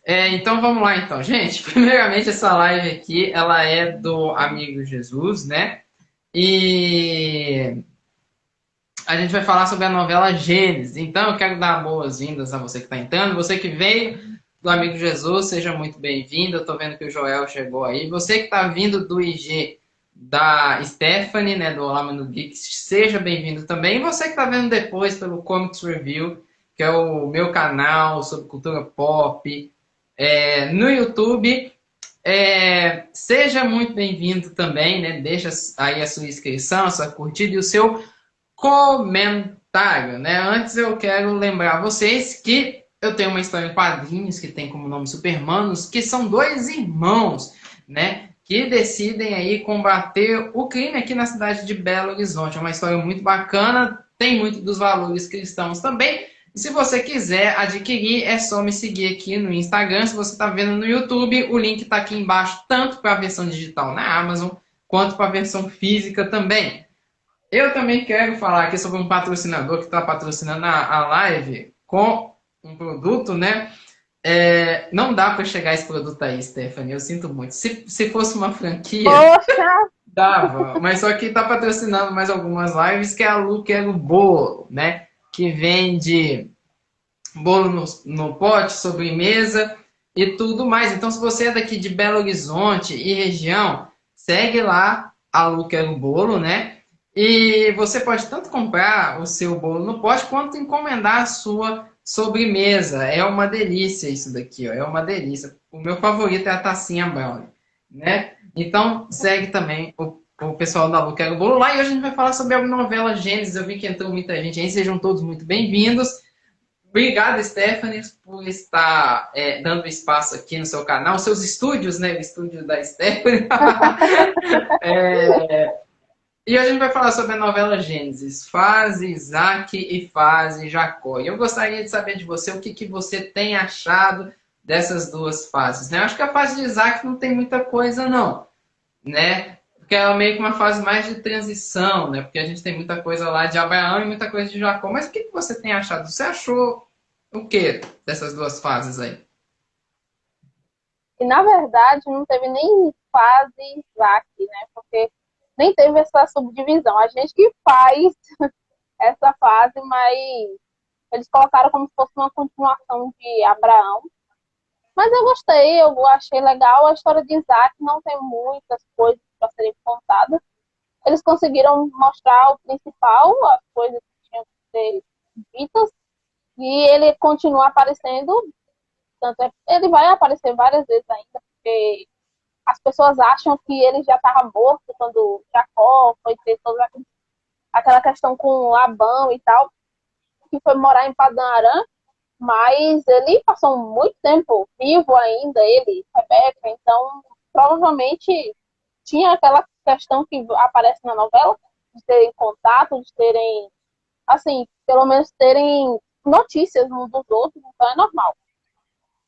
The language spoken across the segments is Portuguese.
Então vamos lá então, gente. Primeiramente essa live aqui, ela é do Amigo Jesus, né? E a gente vai falar sobre a novela Gênesis. Então eu quero dar boas-vindas a você que está entrando, você que veio do Amigo Jesus, seja muito bem-vindo. Eu estou vendo que o Joel chegou aí. Você que está vindo do IG da Stephanie, né, do Olá Mano Geek, seja bem-vindo também. E você que está vendo depois pelo Comics Review, que é o meu canal sobre cultura pop, no YouTube. Seja muito bem-vindo também, né? Deixa aí a sua inscrição, a sua curtida e o seu comentário, né? Antes eu quero lembrar vocês que eu tenho uma história em quadrinhos que tem como nome Supermanos, que são dois irmãos, né? Que decidem aí combater o crime aqui na cidade de Belo Horizonte. É uma história muito bacana, tem muito dos valores cristãos também. E se você quiser adquirir, é só me seguir aqui no Instagram. Se você está vendo no YouTube, o link está aqui embaixo, tanto para a versão digital na Amazon, quanto para a versão física também. Eu também quero falar aqui sobre um patrocinador que está patrocinando a live com um produto, né? Não dá para chegar esse produto aí, Stephanie. Eu sinto muito. Se fosse uma franquia, Poxa, dava. Mas só que está patrocinando mais algumas lives, que é a Lu Quero Bolo, né? Que vende bolo no pote, sobremesa e tudo mais. Então, se você é daqui de Belo Horizonte e região, segue lá a Lu Quero Bolo, né? E você pode tanto comprar o seu bolo no pote quanto encomendar a sua sobremesa. É uma delícia isso daqui, ó. É uma delícia. O meu favorito é a tacinha brownie, né? Então segue também o pessoal da Lu Quero Bolo lá e hoje a gente vai falar sobre a novela Gênesis. Eu vi que entrou muita gente aí, sejam todos muito bem-vindos. Obrigado, Stephanie, por estar dando espaço aqui no seu canal, seus estúdios, né? O estúdio da Stephanie. E hoje a gente vai falar sobre a novela Gênesis, fase Isaac e fase Jacó. E eu gostaria de saber de você o que você tem achado dessas duas fases, né? Eu acho que a fase de Isaac não tem muita coisa, não, né? Porque é meio que uma fase mais de transição, né? Porque a gente tem muita coisa lá de Abraão e muita coisa de Jacó. Mas o que você tem achado? Você achou o que dessas duas fases aí? e na verdade não teve nem fase Isaac, né? Porque nem teve essa subdivisão. A gente que faz essa fase, mas eles colocaram como se fosse uma continuação de Abraão. Mas eu gostei, eu achei legal. A história de Isaac não tem muitas coisas para serem contadas. Eles conseguiram mostrar o principal, as coisas que tinham que ser ditas, e ele continua aparecendo. Tanto é, ele vai aparecer várias vezes ainda, porque as pessoas acham que ele já estava morto quando Jacó foi ter toda aquela questão com Labão e tal, que foi morar em Padã Arã, mas ele passou muito tempo vivo ainda, ele, Rebeca, então provavelmente tinha aquela questão que aparece na novela, de terem contato, de terem, assim, pelo menos terem notícias uns dos outros, então é normal.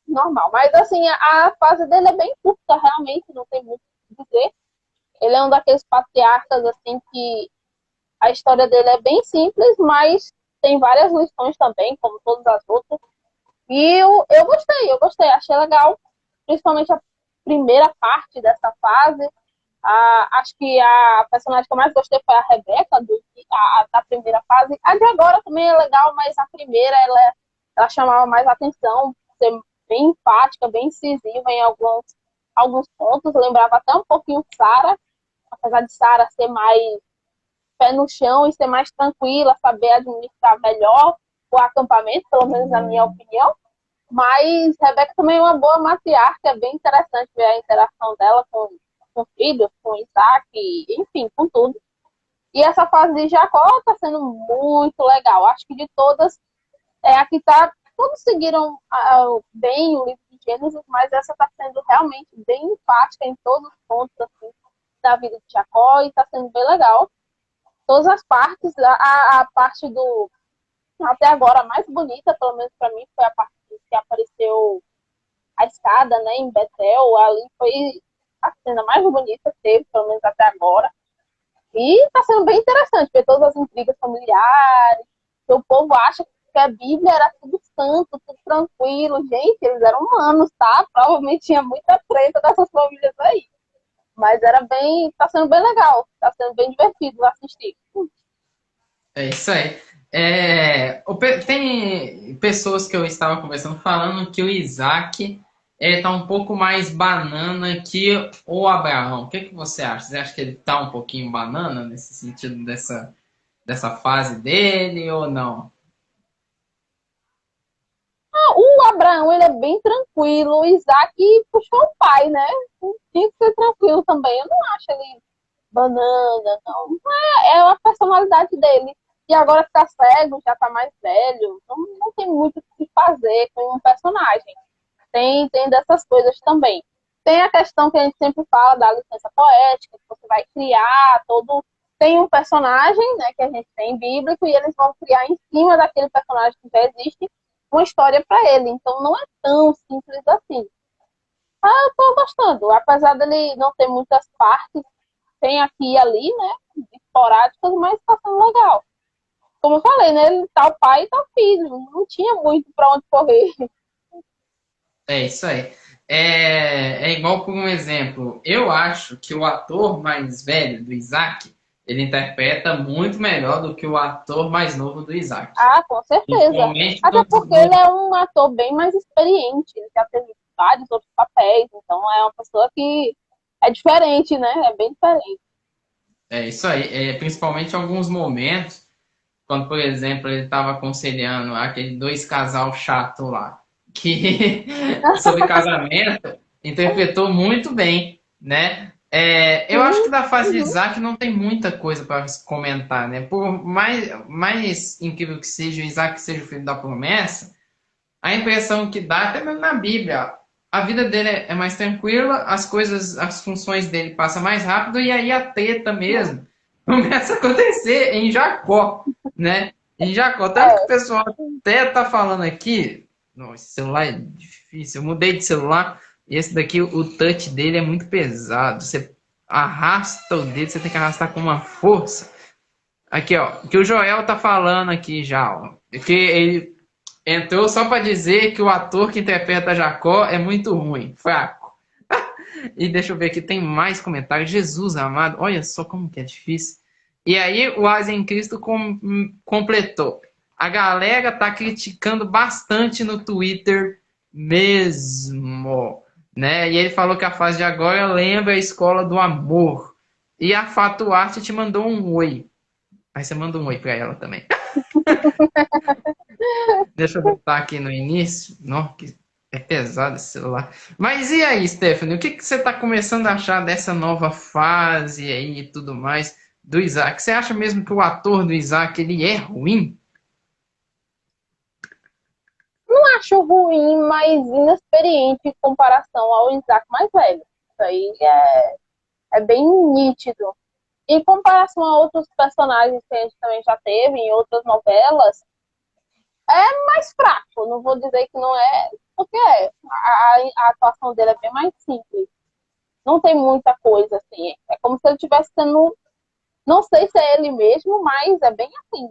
Normal. Mas assim, a fase dele é bem curta, realmente, não tem muito o que dizer. Ele é um daqueles patriarcas, assim, que a história dele é bem simples, mas tem várias lições também, como todas as outras. E eu gostei, achei legal, principalmente a primeira parte dessa fase. Acho que a personagem que eu mais gostei foi a Rebeca, da primeira fase. A de agora também é legal, mas a primeira ela chamava mais atenção, ser bem empática, bem incisiva em alguns pontos. Lembrava até um pouquinho Sarah, apesar de Sarah ser mais pé no chão e ser mais tranquila, saber administrar melhor o acampamento, pelo menos na minha opinião. Mas Rebeca também é uma boa matriarca, é bem interessante ver a interação dela com filhos, com Isaac, enfim, com tudo. E essa fase de Jacó está sendo muito legal. Acho que de todas, a que tá. Todos seguiram bem o livro de Gênesis, mas essa está sendo realmente bem empática em todos os pontos assim, da vida de Jacó e está sendo bem legal. Todas as partes, a parte do. Até agora, a mais bonita, pelo menos para mim, foi a parte que apareceu a escada, né, em Betel. Ali foi a cena mais bonita que teve, pelo menos até agora. E está sendo bem interessante ver todas as intrigas familiares, que o povo acha que porque a Bíblia era tudo santo, tudo tranquilo. Gente, eles eram humanos, tá? Provavelmente tinha muita treta dessas famílias aí. Mas tá sendo bem legal, tá sendo bem divertido assistir. É isso aí. Tem pessoas que eu estava conversando falando que o Isaac tá um pouco mais banana que o Abraão. O que que você acha? Você acha que ele tá um pouquinho banana nesse sentido dessa fase dele ou não? O Abraão, ele é bem tranquilo, o Isaac puxou o pai, né? Tinha que ser tranquilo também. Eu não acho ele banana, não. É a personalidade dele. E agora que tá cego, já tá mais velho, não tem muito o que fazer com um personagem. Tem dessas coisas também. Tem a questão que a gente sempre fala da licença poética, que você vai criar todo. Tem um personagem, né, que a gente tem bíblico, e eles vão criar em cima daquele personagem que já existe uma história para ele. Então não é tão simples assim. Ah, eu tô gostando. Apesar dele não ter muitas partes, tem aqui e ali, né, esporádicas, mas tá sendo legal. Como eu falei, né, ele tá o pai e tá o filho. Não tinha muito para onde correr. É isso aí. É igual por um exemplo. Eu acho que o ator mais velho do Isaac, ele interpreta muito melhor do que o ator mais novo do Isaac. Ah, com certeza. Principalmente Até porque ele é um ator bem mais experiente. Ele já teve vários outros papéis. Então é uma pessoa que é diferente, né? É bem diferente. É isso aí. Principalmente em alguns momentos, quando, por exemplo, ele estava aconselhando aquele dois casal chato lá, que sobre casamento, interpretou muito bem, né? Eu acho que da fase de Uhum. Isaac não tem muita coisa para se comentar, né? Por mais incrível que seja o Isaac seja o filho da promessa, a impressão que dá, até mesmo na Bíblia, a vida dele é mais tranquila, as coisas, as funções dele passam mais rápido, e aí a treta mesmo começa a acontecer em Jacó, né? Em Jacó. Tanto que o pessoal até tá falando aqui, nossa, esse celular é difícil, eu mudei de celular, e esse daqui, o touch dele é muito pesado, você arrasta o dedo, você tem que arrastar com uma força. Aqui, ó, que o Joel tá falando aqui já, ó, que ele entrou só para dizer que o ator que interpreta Jacó é muito ruim, fraco. E deixa eu ver aqui, tem mais comentários. Jesus amado, olha só como que é difícil. E aí o Asa em Cristo completou. A galera tá criticando bastante no Twitter mesmo, né? E ele falou que a fase de agora lembra a escola do amor. E a Fato Arte te mandou um oi. Aí você manda um oi para ela também. Deixa eu botar aqui no início. Não, que é pesado esse celular. Mas e aí, Stephanie? O que que você está começando a achar dessa nova fase aí e tudo mais do Isaac? Você acha mesmo que o ator do Isaac ele é ruim? Não acho ruim, mas inexperiente em comparação ao Isaac mais velho. Isso aí é bem nítido. Em comparação a outros personagens que a gente também já teve em outras novelas, é mais fraco. Não vou dizer que não é, porque a atuação dele é bem mais simples. Não tem muita coisa assim. É como se ele estivesse sendo. Não sei se é ele mesmo, mas é bem assim.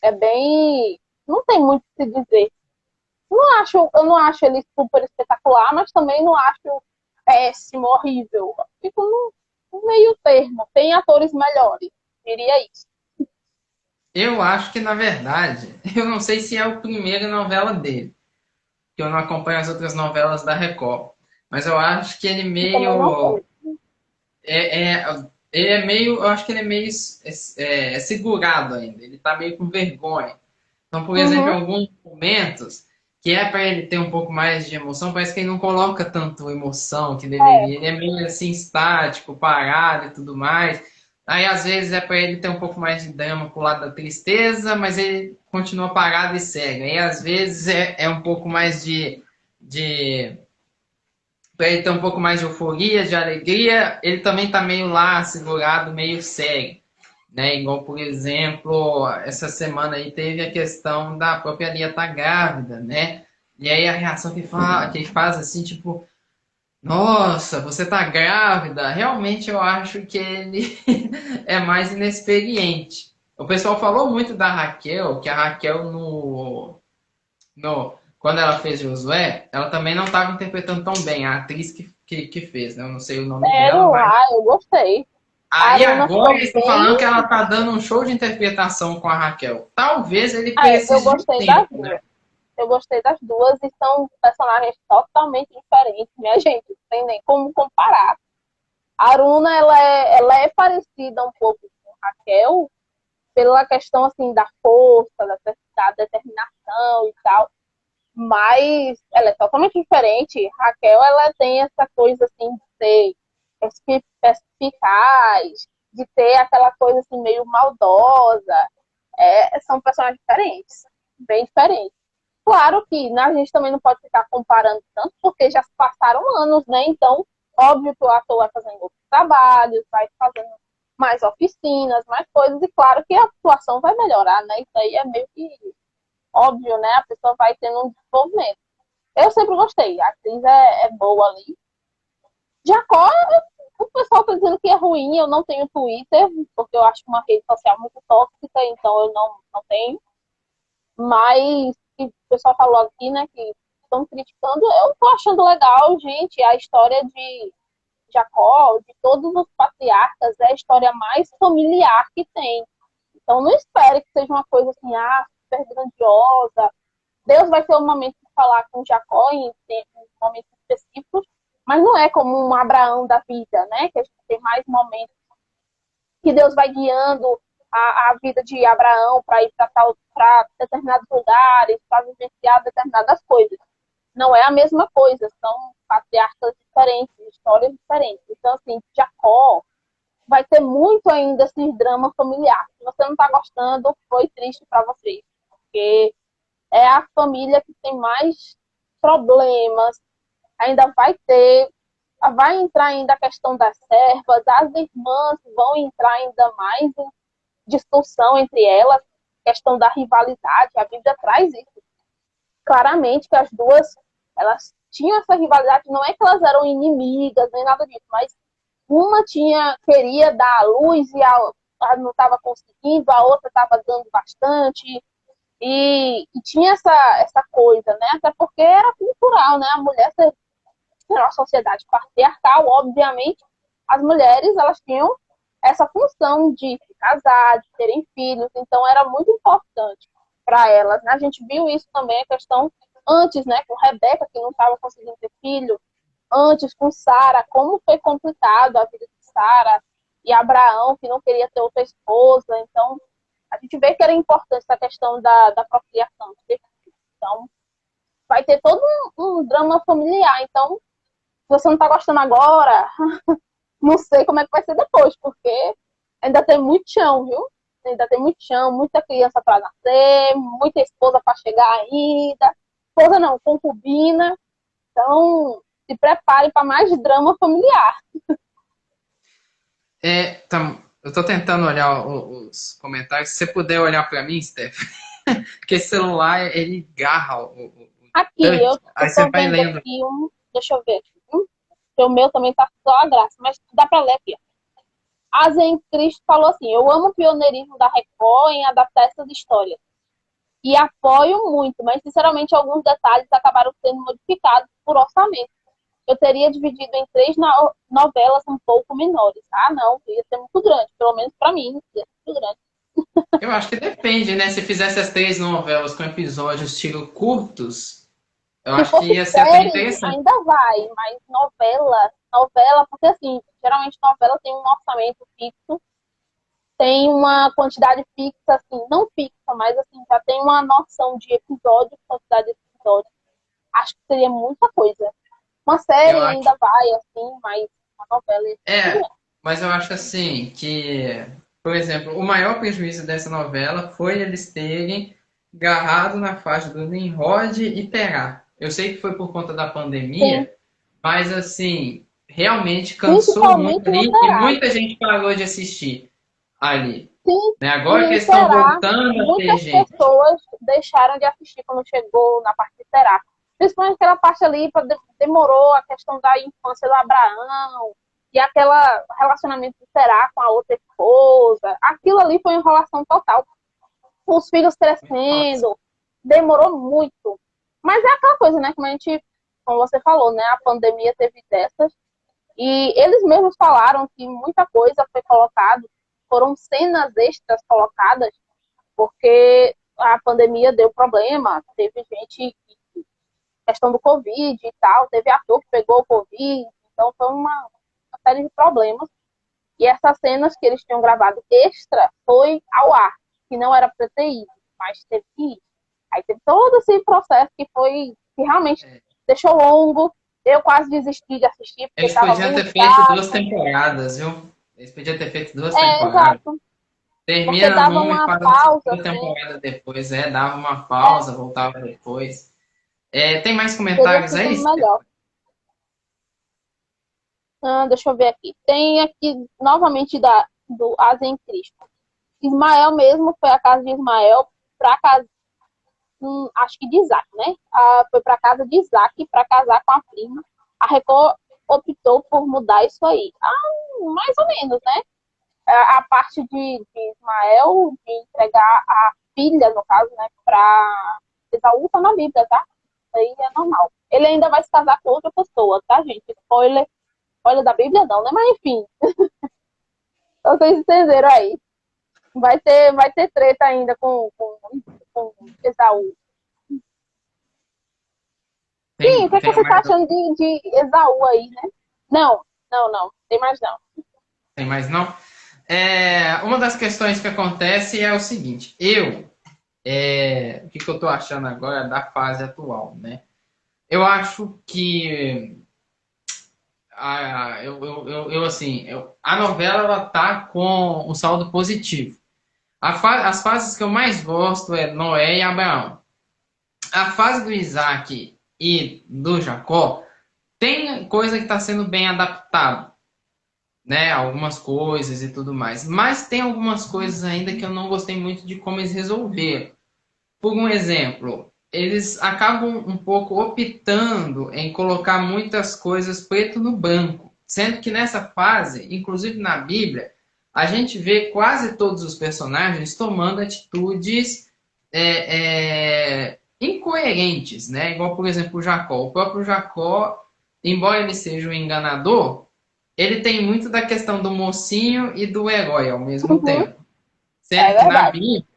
É bem. Não tem muito o que se dizer. Eu não acho ele super espetacular, mas também não acho péssimo, horrível. Fico no meio termo. Tem atores melhores, diria isso. Eu acho que, na verdade, eu não sei se é a primeira novela dele, que eu não acompanho as outras novelas da Record. Mas eu acho que ele Eu também não meio. sei. Ele é meio. Eu acho que ele é meio segurado ainda. Ele tá meio com vergonha. Então, por exemplo, em Uhum. alguns momentos que é para ele ter um pouco mais de emoção, parece que ele não coloca tanto emoção que É, deveria. Ele é meio assim estático, parado e tudo mais. Aí, às vezes, é para ele ter um pouco mais de drama pro lado da tristeza, mas ele continua parado e segue. Aí, às vezes, é um pouco mais de para ele ter um pouco mais de euforia, de alegria. Ele também tá meio lá, segurado, meio sério, né? Igual, por exemplo, essa semana aí teve a questão da própria Lia estar grávida, né? E aí a reação que ele faz assim, tipo, nossa, você tá grávida? Realmente eu acho que ele é mais inexperiente, O pessoal falou muito da Raquel, que a Raquel quando ela fez Josué, ela também não estava interpretando tão bem, a atriz que fez, né? Eu não sei o nome dela, Sério? mas. Ah, eu gostei. A Aí Aruna agora ficou eles estão falando que bem. ela tá dando um show de interpretação com a Raquel. Talvez ele Ah, eu precise de um gostei das tempo, né? duas. Eu gostei das duas e são personagens totalmente diferentes, minha gente. Não tem nem como comparar. A Aruna, ela é parecida um pouco com a Raquel, pela questão, assim, da força, da determinação e tal. Mas ela é totalmente diferente. Raquel, ela tem essa coisa, assim, de ser perspicaz, de ter aquela coisa, assim, meio maldosa. São personagens diferentes, bem diferentes. Claro que, né, a gente também não pode ficar comparando tanto, porque já se passaram anos, né? Então, óbvio que o ator vai fazendo outros trabalhos, vai fazendo mais oficinas, mais coisas, e claro que a atuação vai melhorar, né? Isso aí é meio que óbvio, né? A pessoa vai tendo um desenvolvimento. Eu sempre gostei, a atriz é boa ali. Jacó, o pessoal tá dizendo que é ruim, eu não tenho Twitter, porque eu acho uma rede social muito tóxica, então eu não tenho. Mas que o pessoal falou aqui, né, que estão criticando, eu tô achando legal, gente, a história de Jacó, de todos os patriarcas, é a história mais familiar que tem. Então não espere que seja uma coisa assim, super grandiosa. Deus vai ter um momento de falar com Jacó em momentos específicos, mas não é como um Abraão da vida, né? Que a gente tem mais momentos que Deus vai guiando a vida de Abraão para ir para determinados lugares, para vivenciar determinadas coisas. Não é a mesma coisa, são patriarcas diferentes, histórias diferentes. Então, assim, Jacó vai ter muito ainda esse drama familiar. Se você não está gostando, foi triste para vocês, porque é a família que tem mais problemas, ainda vai entrar ainda a questão das servas, as irmãs vão entrar ainda mais em discussão entre elas, questão da rivalidade, a Bíblia traz isso claramente, que as duas, elas tinham essa rivalidade, não é que elas eram inimigas, nem nada disso, mas uma queria dar a luz e a não estava conseguindo, a outra estava dando bastante, e tinha essa coisa, né? Até porque era cultural, né? A mulher ser uma sociedade patriarcal, obviamente, as mulheres elas tinham essa função de se casar, de terem filhos, então era muito importante para elas. Né? A gente viu isso também, a questão antes, né, com Rebeca, que não estava conseguindo ter filho, antes com Sara, como foi complicado a vida de Sara, e Abraão, que não queria ter outra esposa. Então, a gente vê que era importante essa questão da procriação. Então, vai ter todo um drama familiar. Então, se você não tá gostando agora, não sei como é que vai ser depois, porque ainda tem muito chão, viu? Ainda tem muito chão, muita criança para nascer, muita esposa para chegar ainda. Esposa não, concubina. Então, se prepare para mais drama familiar. Eu tô tentando olhar os comentários. Se você puder olhar para mim, Steph, porque esse celular, ele garra o Aqui, touch. eu Aí você tô vai vendo lendo. aqui um. Deixa eu ver aqui. O meu também tá só a graça, mas dá para ler aqui. A Zen Cristo falou assim: eu amo o pioneirismo da Record em adaptar essas histórias. E apoio muito, mas sinceramente alguns detalhes acabaram sendo modificados por orçamento. Eu teria dividido em três novelas um pouco menores. Ah, não, ia ser muito grande, pelo menos para mim, ia ser muito grande. Eu acho que depende, né? Se fizesse as 3 novelas com episódios estilo curtos, eu Se acho que fosse ia ser até série, interessante. ainda vai, mas novela, porque assim, geralmente novela tem um orçamento fixo, tem uma quantidade fixa, assim, não fixa, mas assim, já tem uma noção de episódios, quantidade de episódios. Acho que seria muita coisa. Uma Eu série acho. ainda vai, assim, mas uma novela é muito É, grande. mas eu acho assim que, por exemplo, o maior prejuízo dessa novela foi eles terem agarrado na faixa do Nimrod e Terá. Eu sei que foi por conta da Sim, pandemia, mas assim, realmente cansou muito principalmente no ali e Terá. muita gente parou de assistir ali. Sim, Né? Agora e que em eles estão Terá, voltando a ter muitas gente. pessoas deixaram de assistir quando chegou na parte de Terá. Principalmente aquela parte ali, demorou a questão da infância do Abraão, E aquele relacionamento de Será com a outra esposa, aquilo ali foi enrolação total. Os filhos Nossa, crescendo, demorou muito. Mas é aquela coisa, né? Como você falou, né? A pandemia teve dessas. E eles mesmos falaram que muita coisa foi colocada, foram cenas extras colocadas, porque a pandemia deu problema, teve gente, questão do Covid e tal, teve ator que pegou o Covid, então foi uma série de problemas. E essas cenas que eles tinham gravado extra foi ao ar, que não era para ter ido, mas teve que ir. Aí teve todo esse processo que realmente é, deixou longo. Eu quase desisti de assistir, porque eles estava podiam muito ter feito duas chato. temporadas, viu? Eles podiam ter feito duas É, temporadas. exato. Porque Termina dava numa e uma faz a pausa, segunda assim. temporada depois. É, dava uma É, pausa, voltava depois. É, tem mais teria comentários sido aí? melhor. Deixa eu ver aqui. Tem aqui, novamente, do Asa em Cristo. Ismael mesmo foi a casa de Ismael para casa, acho que de Isaac, né? Foi para casa de Isaac para casar com a prima. A Record optou por mudar isso aí. Mais ou menos, né? A parte de Ismael de entregar a filha, no caso, né, para Esaú tá na Bíblia, tá? Isso aí é normal. Ele ainda vai se casar com outra pessoa, tá, gente? Spoiler, spoiler da Bíblia não, né? Mas enfim, vocês entenderam aí. Vai ter treta ainda com Esaú. Sim, o que, é que Tem você tá mais, achando de Esaú aí, né? Não, não, não. Tem mais não. tem mais não? Uma das questões que acontece é o seguinte. O que eu estou achando agora da fase atual, né? Eu acho que a novela ela tá com um saldo positivo. As fases que eu mais gosto é Noé e Abraão. A fase do Isaac e do Jacó tem coisa que está sendo bem adaptada, né? Algumas coisas e tudo mais. Mas tem algumas coisas ainda que eu não gostei muito de como eles resolveram. Por um exemplo, eles acabam um pouco optando em colocar muitas coisas preto no branco, sendo que nessa fase, inclusive na Bíblia, a gente vê quase todos os personagens tomando atitudes incoerentes, né? Igual, por exemplo, o Jacó. O próprio Jacó, embora ele seja um enganador, ele tem muito da questão do mocinho e do herói ao mesmo Uhum, tempo. é Sendo que na verdade. Bíblia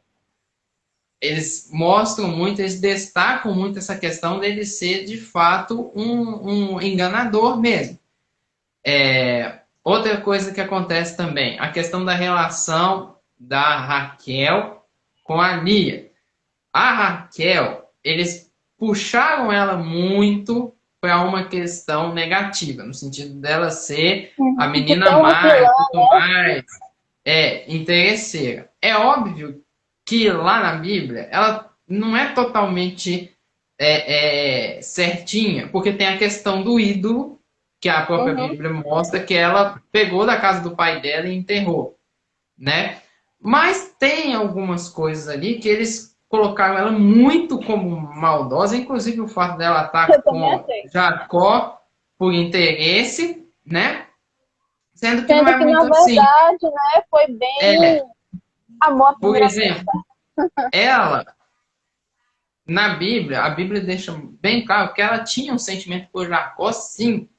eles mostram muito, eles destacam muito essa questão dele ser de fato um enganador mesmo. Outra coisa que acontece também, a questão da relação da Raquel com a Lia. A Raquel, eles puxaram ela muito para uma questão negativa, no sentido dela ser a Uhum. De menina ter uma má e vilã, tudo mais, interesseira. É óbvio que lá na Bíblia ela não é totalmente certinha, porque tem a questão do ídolo, que a própria uhum, Bíblia mostra que ela pegou da casa do pai dela e enterrou, né? Mas tem algumas coisas ali que eles colocaram ela muito como maldosa, inclusive o fato dela eu estar também com achei. Jacó por interesse, né? Sendo que não Sendo é que, na muito assim. verdade, né, foi bem amor à Por primeira exemplo, vista. ela, na Bíblia, a Bíblia deixa bem claro que ela tinha um sentimento por Jacó, sim.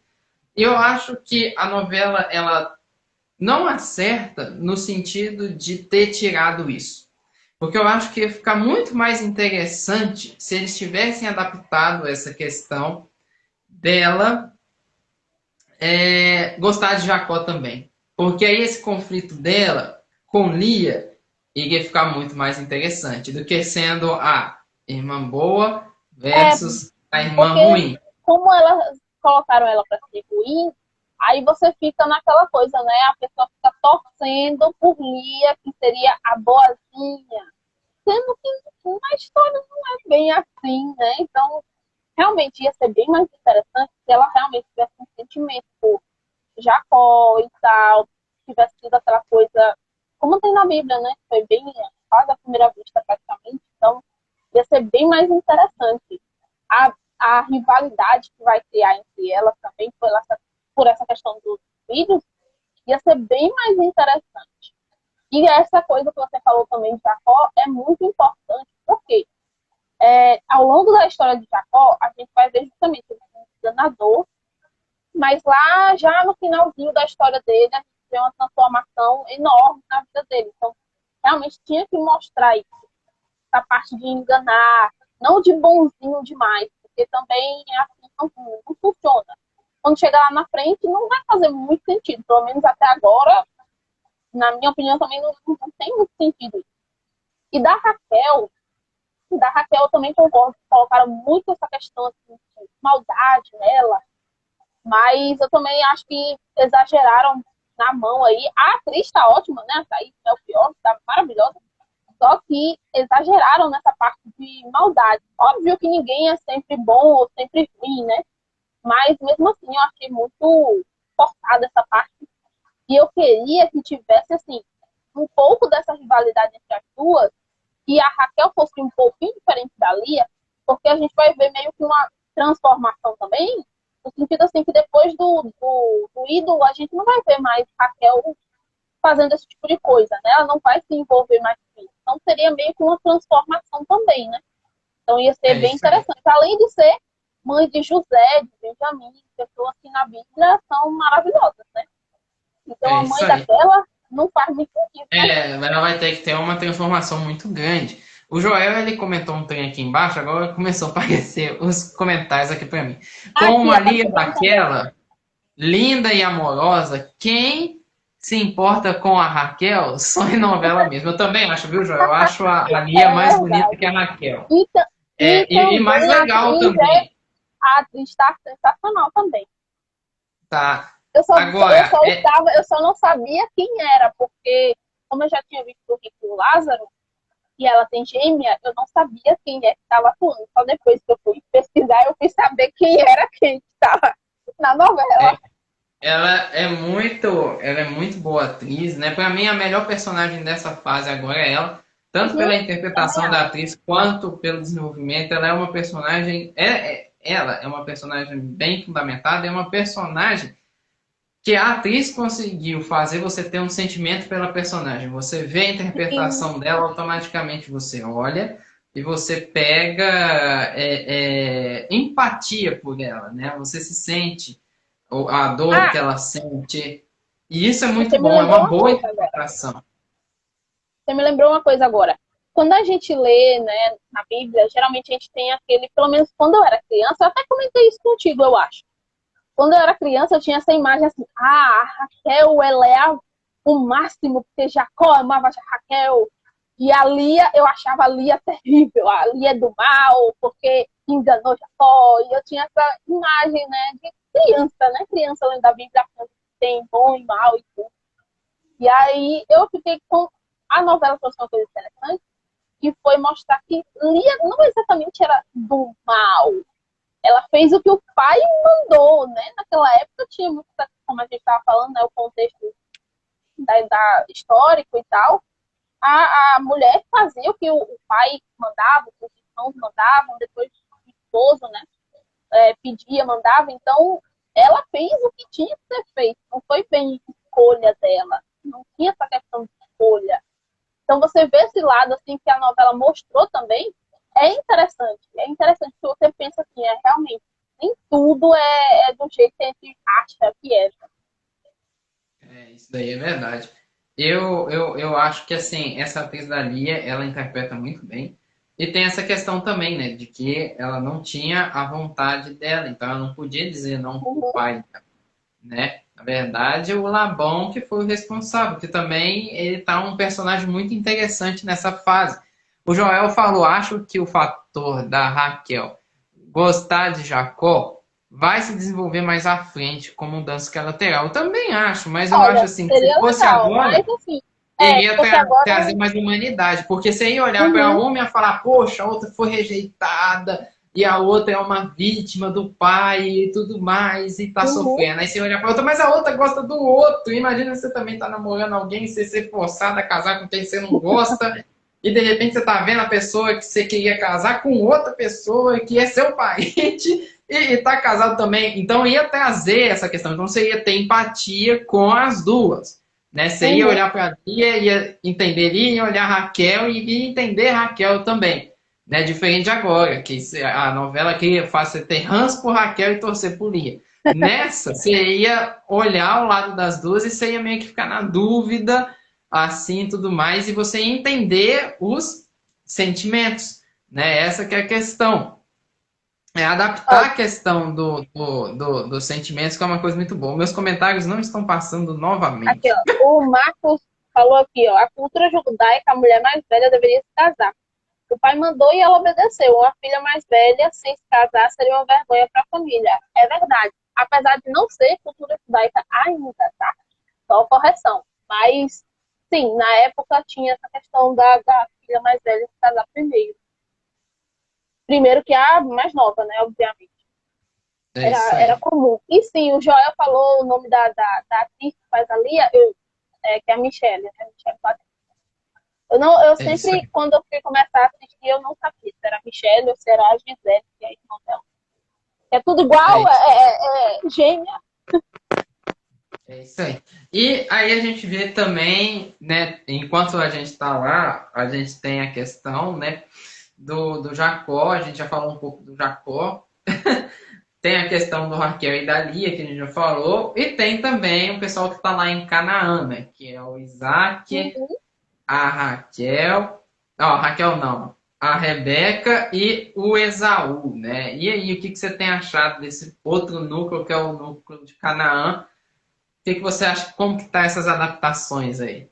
E eu acho que a novela, ela não acerta no sentido de ter tirado isso. Porque eu acho que ia ficar muito mais interessante se eles tivessem adaptado essa questão dela gostar de Jacó também. Porque aí esse conflito dela com Lia iria ficar muito mais interessante do que sendo a irmã boa É, versus a irmã porque ruim. como elas colocaram ela para ser ruim, aí você fica naquela coisa, né? A pessoa fica torcendo por Lia, que seria a boazinha. Sendo que na história não é bem assim, né? Então, realmente ia ser bem mais interessante se ela realmente tivesse um sentimento por Jacó e tal, tivesse sido aquela coisa, como tem na Bíblia, né? Foi bem quase à primeira vista, praticamente. Então, ia ser bem mais interessante. A rivalidade que vai criar entre elas também por essa questão dos filhos Ia ser bem mais interessante. E essa coisa que você falou também de Jacó é muito importante, porque ao longo da história de Jacó, a gente vai ver justamente ele como um enganador, mas lá já no finalzinho da história dele, a gente vê uma transformação enorme na vida dele. Então, realmente tinha que mostrar isso, essa parte de enganar, não de bonzinho demais, porque também assim não funciona. Quando chegar lá na frente, não vai fazer muito sentido, pelo menos até agora, na minha opinião, também não tem muito sentido. E da Raquel eu também concordo, colocaram muito essa questão assim, de maldade nela, mas eu também acho que exageraram na mão aí. A atriz tá ótima, né? A Thaís Melchior tá maravilhosa, só que exageraram nessa parte de maldade. Óbvio que ninguém é sempre bom ou sempre ruim, né? Mas mesmo assim eu achei muito forçada essa parte. E eu queria que tivesse, assim, um pouco dessa rivalidade entre as duas, e a Raquel fosse um pouquinho diferente da Lia, porque a gente vai ver meio que uma transformação também, no sentido assim que depois do ídolo, a gente não vai ver mais Raquel fazendo esse tipo de coisa, né? Ela não vai se envolver mais com isso. Então seria meio que uma transformação também, né? Então ia ser É bem isso aí. interessante. Além de ser mãe de José, de Benjamim, pessoas que na Bíblia são maravilhosas, né? Então É a isso mãe aí. daquela não faz muito sentido, né? Ela vai ter que ter uma transformação muito grande. O Joel, ele comentou um trem aqui embaixo, agora começou a aparecer os comentários aqui para mim. Com Aqui, uma Lia apareceu pra mim também. daquela, linda e amorosa, quem se importa com a Raquel só em novela mesmo. Eu também acho, viu, Joel? Eu acho a Lia É mais bonita que verdade. a Raquel. E, e E mais também legal também, a atriz está sensacional também. tá? Eu Agora, só estava, eu só não sabia quem era, porque como eu já tinha visto o Rick e o Lázaro, e ela tem gêmea, eu não sabia quem é que estava atuando. Só depois que eu fui pesquisar, eu fui saber quem era quem estava na é, novela. ela é muito boa atriz, né? Para mim, a melhor personagem dessa fase agora é ela, tanto Uhum, pela também interpretação da acho. atriz quanto pelo desenvolvimento. Ela é uma personagem, ela é uma personagem bem fundamentada, é uma personagem que a atriz conseguiu fazer você ter um sentimento pela personagem. Você vê a Sim, interpretação dela, automaticamente você olha e você pega empatia por ela, né? Você se sente a dor ah, que ela sente. E isso é muito você me bom, é lembrou uma uma boa coisa agora. interpretação. Você me lembrou uma coisa agora. Quando a gente lê, né, na Bíblia, geralmente a gente tem aquele, pelo menos quando eu era criança, eu até comentei isso contigo, eu acho. Quando eu era criança, eu tinha essa imagem assim, a Raquel, ela é o máximo, porque Jacó amava a Raquel. E a Lia, eu achava a Lia terrível, a Lia é do mal, porque enganou Jacó. E eu tinha essa imagem, né, de criança, né? Criança lendo da Bíblia, tem bom e mal e tudo. E aí eu fiquei com a novela trouxe uma coisa interessante, que foi mostrar que Lia não exatamente era do mal. Ela fez o que o pai mandou, né? Naquela época tinha muito, como a gente estava falando, né, o contexto da histórico e tal. A mulher fazia o que o pai mandava, o que os irmãos mandavam, depois o esposo, né? Pedia, mandava. Então, ela fez o que tinha que ser feito. Não foi bem escolha dela. Não tinha essa questão de escolha. Então, você vê esse lado, assim, que a novela mostrou também, é interessante. É interessante que você pensa assim, realmente, nem tudo é do jeito que a gente acha que é. Isso daí é verdade. Eu acho que assim, essa atriz da Lia, ela interpreta muito bem. E tem essa questão também, né, de que ela não tinha a vontade dela, então ela não podia dizer não pro Uhum. pai, né? Na verdade, o Labão que foi o responsável, que também ele tá um personagem muito interessante nessa fase. O Joel falou, acho que o fator da Raquel gostar de Jacó vai se desenvolver mais à frente com mudança que é lateral. Eu também acho, mas eu acho Olha, assim que se seria fosse legal, agora, mas assim, se iria fosse agora. trazer mais humanidade, porque você ia olhar para Uhum, uma e ia falar, poxa, a outra foi rejeitada, e a outra é uma vítima do pai e tudo mais, e tá uhum. sofrendo. Aí você olha para outra, mas a outra gosta do outro. Imagina você também tá namorando alguém e você ser forçado a casar com quem você não gosta, e de repente você tá vendo a pessoa que você queria casar com outra pessoa que é seu parente, E tá casado também, então ia trazer essa questão. Então você ia ter empatia com as duas, né? Você ia Uhum. olhar para Lia, ia entender Lia, ia olhar Raquel e ia entender Raquel também, né? Diferente de agora, que a novela que faz você ter ranço por Raquel e torcer por Lia. Nessa, você ia olhar ao lado das duas e você ia meio que ficar na dúvida, assim, tudo mais, e você ia entender os sentimentos, né? Essa que é a questão. É Ó, adaptar a questão dos sentimentos, que é uma coisa muito boa. Meus comentários não estão passando aqui, novamente. ó. O Marcos falou aqui, ó. A cultura judaica, a mulher mais velha deveria se casar. O pai mandou e ela obedeceu. A filha mais velha, sem se casar, seria uma vergonha para a família. É verdade. Apesar de não ser cultura judaica ainda, tá? Só correção. Mas, sim, na época tinha essa questão da filha mais velha se casar primeiro. Primeiro que a mais nova, né? Obviamente. É isso Era aí. comum. E sim, o Joel falou o nome da atriz que faz a Lia, que é a Michelle, né? Michelle Patton. Eu É isso sempre, aí. quando eu fui começar a assistir, eu não sabia se era a Michelle ou se era a Gisele, que é a irmã dela. É tudo É igual, isso, é gêmea. é isso aí. E aí a gente vê também, né? Enquanto a gente está lá, a gente tem a questão, né? Do Jacó. A gente já falou um pouco do Jacó. Tem a questão do Raquel e da Lia, que a gente já falou. E tem também o pessoal que está lá em Canaã, né? Que é o Isaac, Uhum. a Raquel. Ó, a Raquel não. A Rebeca e o Esaú, né? E aí, o que você tem achado desse outro núcleo, que é o núcleo de Canaã? O que você acha, como que tá essas adaptações aí?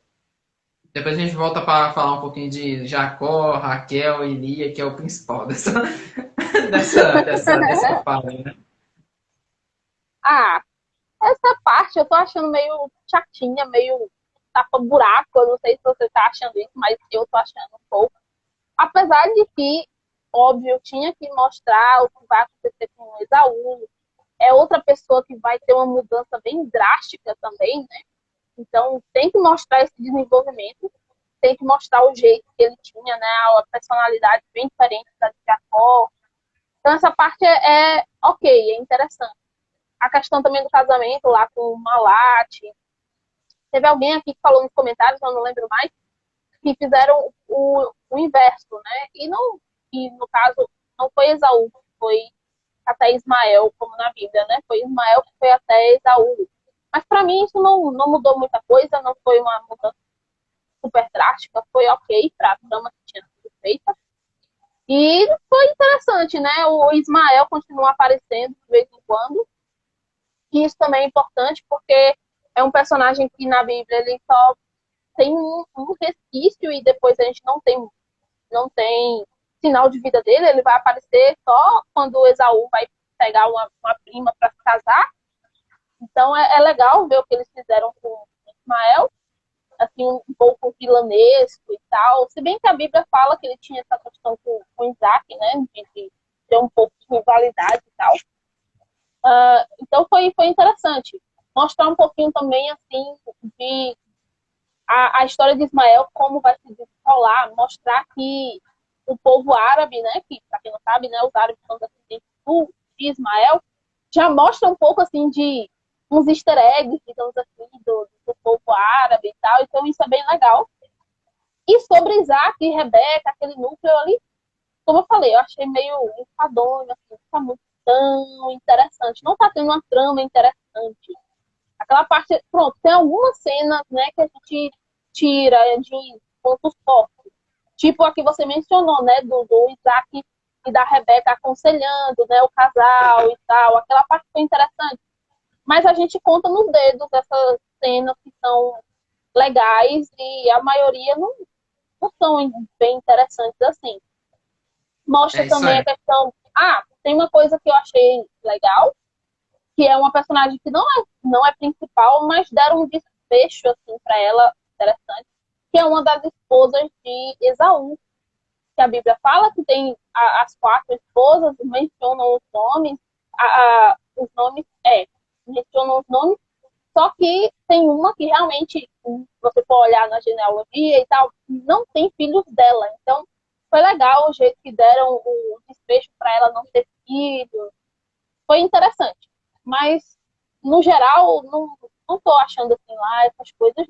Depois a gente volta para falar um pouquinho de Jacó, Raquel e Lia, que é o principal dessa fala, né? Ah, essa parte eu tô achando meio chatinha, meio tapa-buraco. Eu não sei se você tá achando isso, mas eu tô achando um pouco. Apesar de que, óbvio, tinha que mostrar o que vai acontecer com o Esaú. É outra pessoa que vai ter uma mudança bem drástica também, né? Então, tem que mostrar esse desenvolvimento, tem que mostrar o jeito que ele tinha, né? A personalidade bem diferente da de Jacó. Então, essa parte é ok, é interessante. A questão também do casamento lá com o Malate. Teve alguém aqui que falou nos comentários, eu não lembro mais, que fizeram o inverso, né? E no caso, não foi Esaú, foi até Ismael, como na Bíblia, né? Foi Ismael que foi até Esaú. Mas para mim isso não mudou muita coisa, não foi uma mudança super drástica, foi ok para a trama que tinha sido feita. E foi interessante, né? O Ismael continua aparecendo de vez em quando. E isso também é importante porque é um personagem que na Bíblia ele só tem um resquício e depois a gente não tem sinal de vida dele. Ele vai aparecer só quando o Esaú vai pegar uma prima para se casar. Então é legal ver o que eles fizeram com o Ismael, assim, um pouco vilanesco e tal. Se bem que a Bíblia fala que ele tinha essa questão com Isaac, né? De ter um pouco de rivalidade e tal. Então foi interessante. Mostrar um pouquinho também, assim, de a história de Ismael, como vai se desenrolar, mostrar que o povo árabe, né, que para quem não sabe, né, os árabes são descendentes de Ismael, já mostra um pouco assim de uns easter eggs, digamos assim, do povo árabe e tal, então isso é bem legal. E sobre Isaac e Rebeca, aquele núcleo ali, como eu falei, eu achei meio enfadonho, assim, não tá muito tão interessante, não tá tendo uma trama interessante. Aquela parte, pronto, tem algumas cenas, né, que a gente tira de pontos fortes. Tipo a que você mencionou, né, do Isaac e da Rebeca aconselhando, né, o casal e tal. Aquela parte foi interessante. Mas a gente conta nos dedos essas cenas que são legais e a maioria não são bem interessantes assim. É Mostra isso também a aí. questão. Ah, tem uma coisa que eu achei legal, que é uma personagem que não é principal, mas deram um desfecho assim para ela interessante, que é uma das esposas de Esaú, que a Bíblia fala que tem as quatro esposas, mencionam os nomes mencionam os nomes, só que tem uma que realmente, se você for olhar na genealogia e tal, não tem filhos dela. Então, foi legal o jeito que deram o desfecho para ela não ter filhos, foi interessante. Mas, no geral, não tô achando assim lá essas coisas.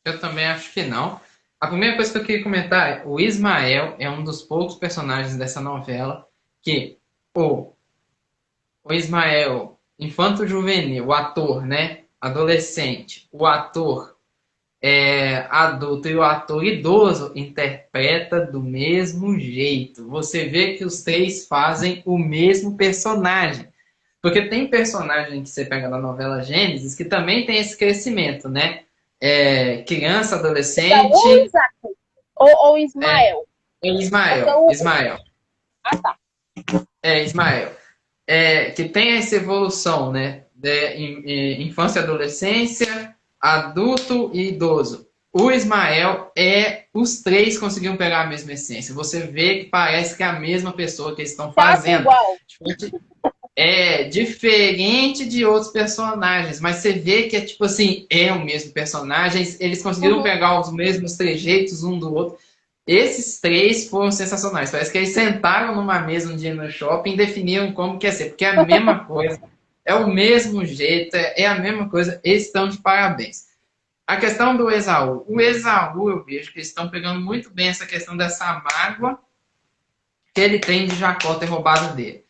Eu também acho que não. A primeira coisa que eu queria comentar é o Ismael é um dos poucos personagens dessa novela que o, o Ismael, infanto-juvenil, o ator, né? Adolescente, o ator adulto e o ator idoso interpreta do mesmo jeito. Você vê que os três fazem o mesmo personagem. Porque tem personagem que você pega na novela Gênesis que também tem esse crescimento, né? Criança, Ou adolescente, Isaac, ou é, Ismael. Porque Ismael. Ismael. Ah, tá. Ismael. Que tem essa evolução, né? Infância e adolescência, adulto e idoso. O Ismael os três conseguiram pegar a mesma essência. Você vê que parece que é a mesma pessoa que eles estão Quase fazendo. igual. É diferente de outros personagens, mas você vê que é tipo assim, é o mesmo personagem, eles conseguiram pegar os mesmos trejeitos um do outro. Esses três foram sensacionais. Parece que eles sentaram numa mesa um dia no shopping e definiram como que ia ser, porque é a mesma coisa, é o mesmo jeito, é a mesma coisa, eles estão de parabéns. A questão do Esaú. O Esaú, eu vejo que eles estão pegando muito bem essa questão dessa mágoa que ele tem de Jacó ter roubado dele.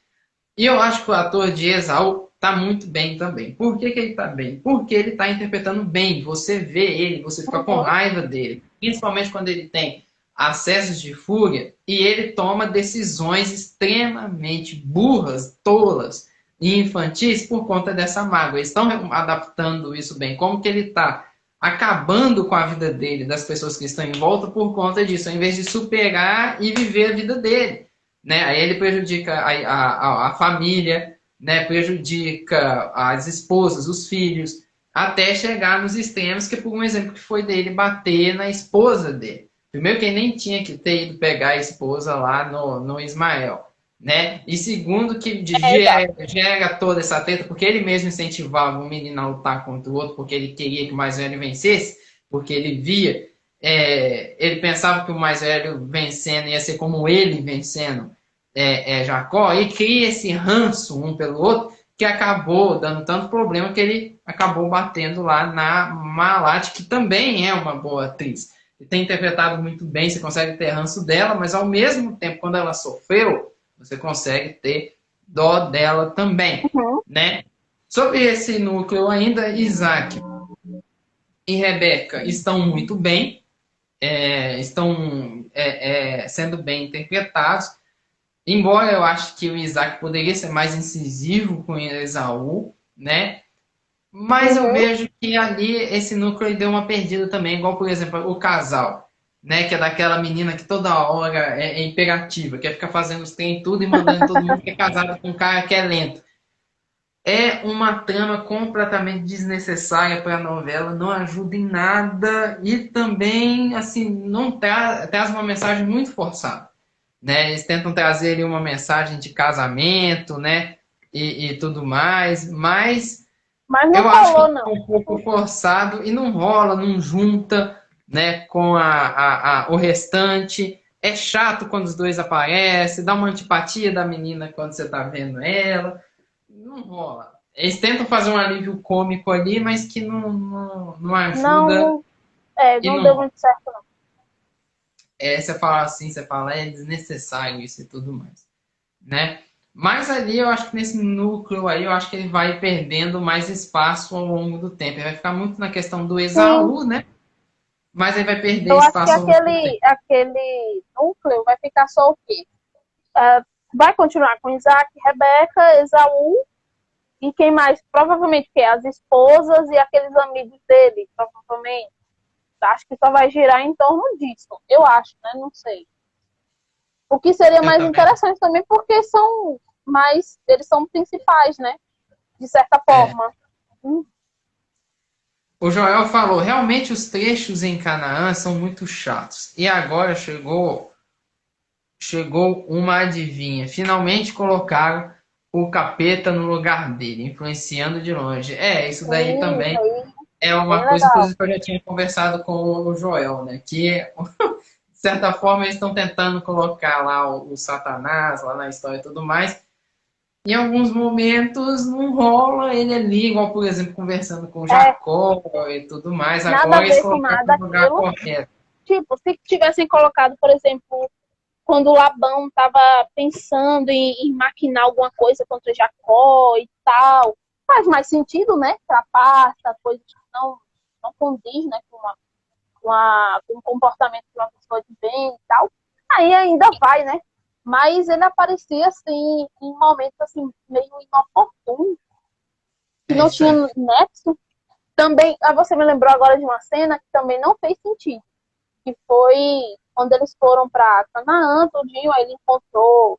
E eu acho que o ator de Esaú tá muito bem também. Por que ele tá bem? Porque ele tá interpretando bem. Você vê ele, você fica com raiva dele. Principalmente quando ele tem acessos de fúria e ele toma decisões extremamente burras, tolas e infantis por conta dessa mágoa. Eles estão adaptando isso bem. Como que ele tá acabando com a vida dele, das pessoas que estão em volta por conta disso, ao invés de superar e viver a vida dele. Né? Aí ele prejudica a família, né? Prejudica as esposas, os filhos, até chegar nos extremos, que por um exemplo que foi dele bater na esposa dele. Primeiro que ele nem tinha que ter ido pegar a esposa lá no Ismael. Né? E segundo que gera toda essa treta, porque ele mesmo incentivava o menino a lutar contra o outro, porque ele queria que o mais velho vencesse, porque ele via ele pensava que o mais velho vencendo ia ser como ele vencendo Jacó, e cria esse ranço um pelo outro, que acabou dando tanto problema que ele acabou batendo lá na Malate, que também é uma boa atriz. E tem interpretado muito bem, você consegue ter ranço dela, mas ao mesmo tempo, quando ela sofreu, você consegue ter dó dela também. Né? Sobre esse núcleo ainda, Isaac e Rebeca estão muito bem, estão sendo bem interpretados, embora eu acho que o Isaac poderia ser mais incisivo com Esaú, né? Mas eu vejo que ali esse núcleo deu uma perdida também, igual, por exemplo, o casal, né? Que é daquela menina que toda hora é imperativa, quer ficar fazendo os trem tudo e mandando todo mundo que é casado com um cara que é lento. É uma trama completamente desnecessária para a novela, não ajuda em nada e também, assim, não traz uma mensagem muito forçada, né? Eles tentam trazer ali uma mensagem de casamento, né? E tudo mais, mas não eu acho que rolou, é não. um pouco forçado e não rola, não junta, né? Com o restante. É chato quando os dois aparecem, dá uma antipatia da menina quando você tá vendo ela. Não rola. Eles tentam fazer um alívio cômico ali, mas que não ajuda e Não não deu rola. muito certo, não. Você fala assim, você fala, é desnecessário isso e tudo mais, né? Mas ali eu acho que nesse núcleo aí, eu acho que ele vai perdendo mais espaço ao longo do tempo. Ele vai ficar muito na questão do Sim, Esaú, né? Mas ele vai perder eu acho que espaço ao longo do tempo. aquele núcleo vai ficar só o quê? Vai continuar com Isaac, Rebeca, Esaú e quem mais? Provavelmente que as esposas e aqueles amigos dele, provavelmente. Acho que só vai girar em torno disso. Eu acho, né? Não sei. O que seria Eu mais também. interessante também, porque eles são principais, né? De certa É. forma. O Joel falou, realmente os trechos em Canaã são muito chatos. E agora chegou uma adivinha. Finalmente colocaram o capeta no lugar dele, influenciando de longe. Isso daí Isso também aí, é bem uma coisa, legal. inclusive, que eu já tinha conversado com o Joel, né? Que, de certa forma, eles estão tentando colocar lá o Satanás, lá na história e tudo mais. Em alguns momentos não rola ele ali, igual, por exemplo, conversando com É, Jacó e tudo mais. nada a Agora eles ver com colocaram nada no lugar aquilo. correto. Tipo, se tivessem colocado, por exemplo, quando o Labão estava pensando em maquinar alguma coisa contra Jacó e tal, faz mais sentido, né? Trapaça, coisas que não condiz, né? Com o comportamento de uma pessoa de bem e tal. Aí ainda vai, né? Mas ele aparecia, assim, em momentos, assim, meio inoportunos, que É não isso tinha aí. nexo. Também, você me lembrou agora de uma cena que também não fez sentido, que foi quando eles foram para Canaã, tudinho, aí ele encontrou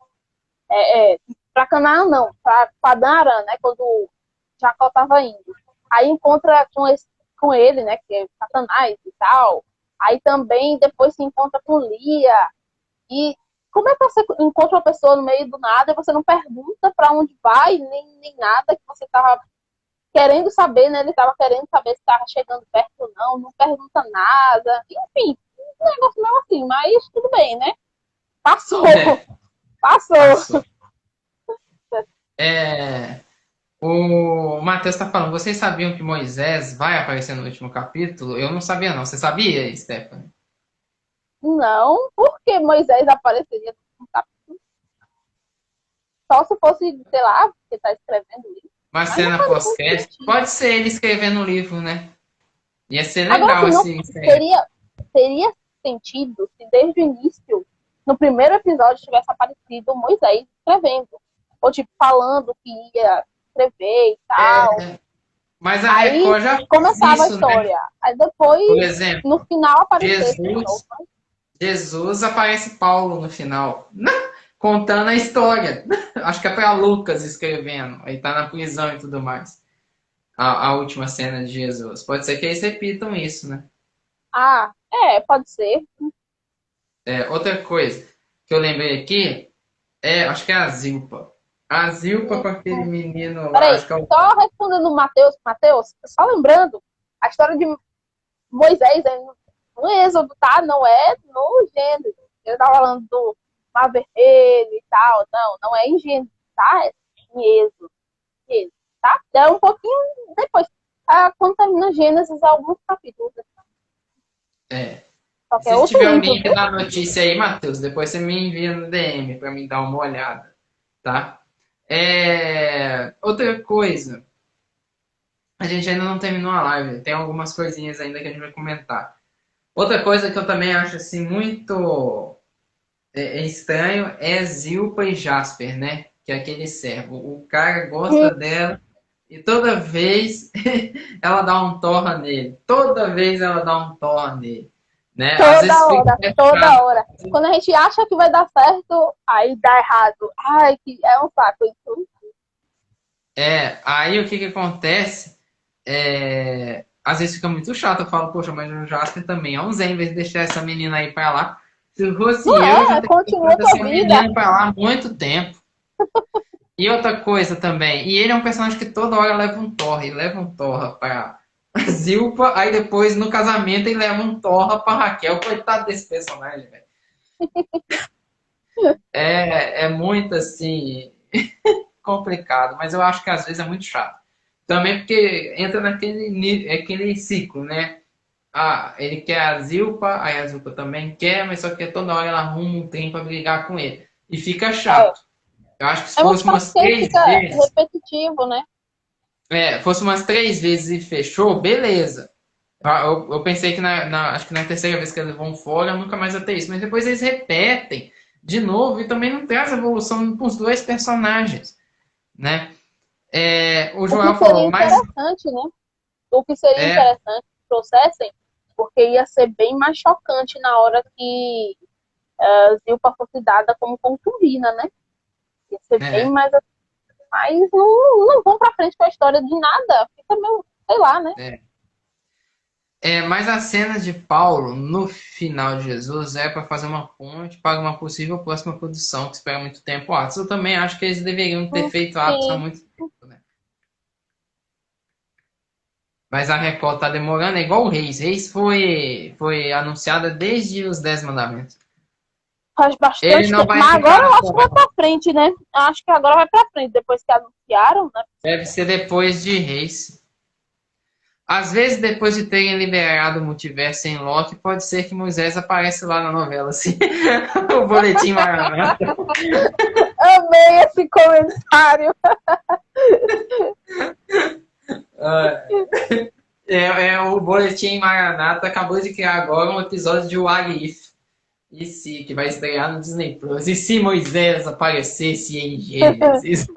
para Canaã não, para Padan-Aram, né, quando Jacó estava indo. Aí encontra com ele, né, que é Satanás e tal. Aí também depois se encontra com Lia. E como é que você encontra uma pessoa no meio do nada e você não pergunta para onde vai, nem nada que você estava querendo saber, né? Ele estava querendo saber se estava chegando perto ou não pergunta nada. Enfim, um negócio meio assim, mas tudo bem, né? Passou, É, passou. passou. É, o Matheus está falando, vocês sabiam que Moisés vai aparecer no último capítulo? Eu não sabia, não. Você sabia, Stephanie? Não, porque Moisés apareceria no capítulo. Só se fosse, sei lá, porque está escrevendo isso. Uma Mas não cena faz muito pós-crédito? sentido. Pode ser ele escrevendo o livro, né? Ia ser Agora, legal assim, não esse aí. teria sentido se desde o início, no primeiro episódio, tivesse aparecido Moisés escrevendo. Ou, tipo, falando que ia escrever e tal. Mas a Aí Record já fez começava a isso, né? história. Aí depois, Por no exemplo, final, aparecesse de novo. Jesus, Jesus aparece Paulo no final, contando a história. Acho que é para Lucas escrevendo. Aí tá na prisão e tudo mais. A última cena de Jesus. Pode ser que eles repitam isso, né? Ah, pode ser. Outra coisa que eu lembrei aqui acho que é a Zilpa. A Zilpa com aquele menino lá, Peraí, acho que é o. só respondendo o Matheus, só lembrando, a história de Moisés é no Êxodo, tá? Não é no Gênesis. Eu tava falando do Mar Vermelho e tal. Não é em Gênesis, tá? É em Êxodo, tá? É um pouquinho depois. Quando termina Gênesis, alguns capítulos. É. Só que é Se outro tiver o livro, link viu? da notícia aí, Matheus, depois você me envia no DM para mim dar uma olhada, tá? Outra coisa, a gente ainda não terminou a live, tem algumas coisinhas ainda que a gente vai comentar. Outra coisa que eu também acho assim muito estranho é Zilpa e Jasper, né? Que é aquele servo. O cara Hum, gosta dela e toda vez ela dá um torra nele. Toda vez ela dá um torra nele, né? Às vezes Toda fica hora, até toda chato. hora. Quando a gente acha que vai dar certo, aí dá errado. Ai, que é um saco isso. Aí o que que acontece? Às vezes fica muito chato. Eu falo, poxa, mas o Jasper também é um Zen, em vez de deixar essa menina aí pra lá. Se fosse Não eu, já teria continua deixado tua essa vida. menina pra lá há muito tempo. E outra coisa também, e ele é um personagem que toda hora leva um torra pra Zilpa, aí depois no casamento ele leva um torra pra Raquel. Coitado desse personagem, velho. É muito assim complicado, mas eu acho que às vezes é muito chato. Também porque entra aquele ciclo, né? Ele quer a Zilpa, aí a Zilpa também quer, mas só que toda hora ela arruma um trem pra brigar com ele. E fica É, chato. Eu acho que se é muito fosse chato umas porque três fica vezes, repetitivo, né? e fechou, beleza. Eu pensei que acho que na terceira vez que eles vão fora, nunca mais vai ter isso. Mas depois eles repetem de novo e também não traz evolução para os dois personagens, né? O O que Joel seria falou, mas interessante, né? O que seria é, interessante que trouxessem, porque ia ser bem mais chocante na hora que Zilpa fosse dada como concubina, né? Ia ser bem é, mais. Mas não vão pra frente com a história de nada. Fica meio, sei lá, né? é. Mas a cena de Paulo no final de Jesus é para fazer uma ponte para uma possível próxima produção que espera muito tempo Atos. Eu também acho que eles deveriam ter feito Atos há Sim. muito tempo, né? Mas a Record tá demorando, é igual o Reis. Reis foi anunciada desde os Dez Mandamentos. Faz Ele bastante não tempo. vai Mas agora ficar eu acho que vai fora. pra frente, né? Eu acho que agora vai pra frente, depois que anunciaram, né? Deve ser depois de Reis. Às vezes, depois de terem liberado o multiverso em Loki, pode ser que Moisés apareça lá na novela, assim. O boletim Maranata. Amei esse comentário. O boletim Maranata acabou de criar agora um episódio de What If. E se, que vai estrear no Disney Plus. E se Moisés aparecesse em Gênesis?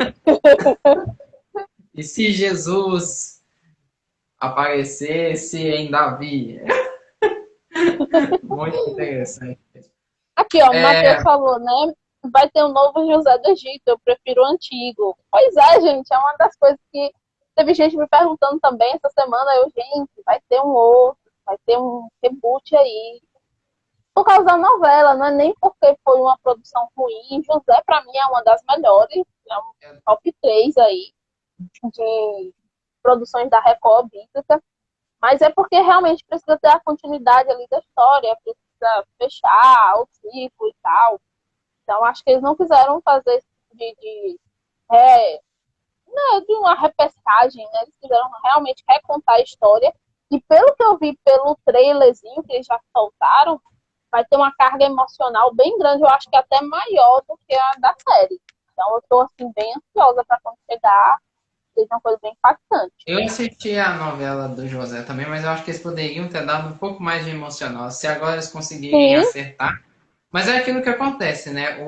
E se Jesus aparecesse em Davi? Muito interessante. Aqui, ó, o Matheus É, falou, né? Vai ter um novo José do Egito, eu prefiro o antigo. Pois é, gente, é uma das coisas que teve gente me perguntando também essa semana. Eu, gente, vai ter um outro, vai ter um reboot aí. Por causa da novela, não é nem porque foi uma produção ruim. José, pra mim, é uma das melhores, é um top 3 aí de produções da Record bíblica. Mas é porque realmente precisa ter a continuidade ali da história, precisa fechar o ciclo e tal. Então, acho que eles não quiseram fazer esse tipo de uma repescagem, né? Eles quiseram realmente recontar a história. E pelo que eu vi pelo trailerzinho que eles já soltaram, vai ter uma carga emocional bem grande, eu acho que até maior do que a da série. Então, eu tô, assim, bem ansiosa para quando chegar, seja uma coisa bem impactante. eu assisti a novela do José também, mas eu acho que eles poderiam ter dado um pouco mais de emocional. Se agora eles conseguirem Sim, acertar. Mas é aquilo que acontece, né?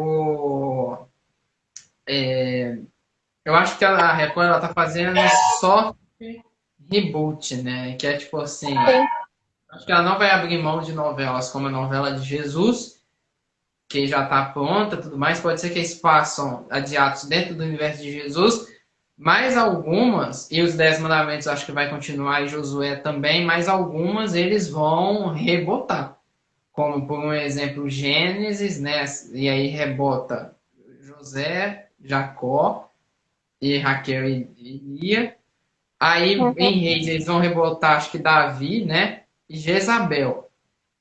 Eu acho que a Record ela tá fazendo só reboot, né? Que é tipo assim. sim, Acho que ela não vai abrir mão de novelas como a novela de Jesus, que já está pronta e tudo mais. Pode ser que eles façam adiados dentro do universo de Jesus, mas algumas, e os Dez Mandamentos acho que vai continuar, e Josué também, mas algumas eles vão rebotar. Como, por um exemplo, Gênesis, né? E aí rebota José, Jacó e Raquel e Lia. Aí uhum, em Reis eles vão rebotar, acho que Davi, né? E Jezabel.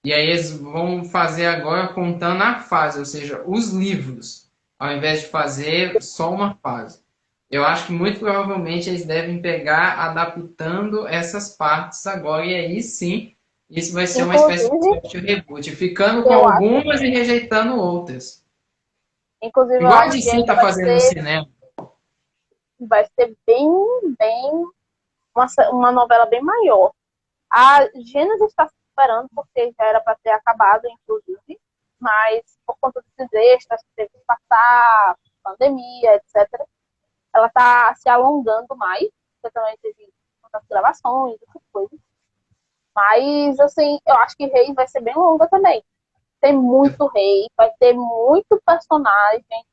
E aí eles vão fazer agora contando a fase, ou seja, os livros, ao invés de fazer só uma fase. Eu acho que muito provavelmente eles devem pegar adaptando essas partes agora, e aí sim, isso vai ser uma espécie inclusive, de reboot, ficando com eu acho, algumas e rejeitando outras. inclusive, eu Igual a acho que DC ainda tá fazendo no cinema. vai ser bem, uma novela bem maior. A Gênesis está se esperando, porque já era para ter acabado, inclusive, mas por conta desses extras que teve que passar, pandemia, etc., ela está se alongando mais, porque também teve muitas gravações, essas coisas. Mas, assim, eu acho que Reis vai ser bem longa também. Tem muito rei, vai ter muito personagem.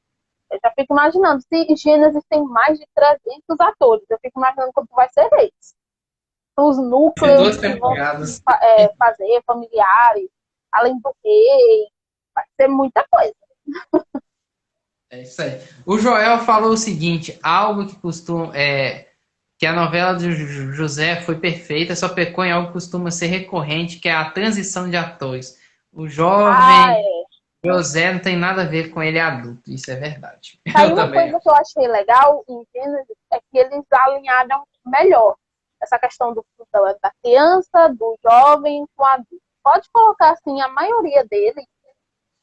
Eu já fico imaginando, se Gênesis tem mais de 300 atores, eu fico imaginando como vai ser Reis. Os núcleos Duas que vão temporadas. fazer, familiares, além do rei, vai ser muita coisa. É isso aí. O Joel falou o seguinte: algo que costuma. Que a novela de José foi perfeita, só pecou em algo que costuma ser recorrente, que é a transição de atores. O Ah, jovem é. José não tem nada a ver com ele adulto, isso é verdade. Tá aí Eu uma também coisa que acho. eu achei legal em Gênesis é que eles alinharam melhor essa questão da criança, do jovem com o adulto. Pode colocar assim, a maioria deles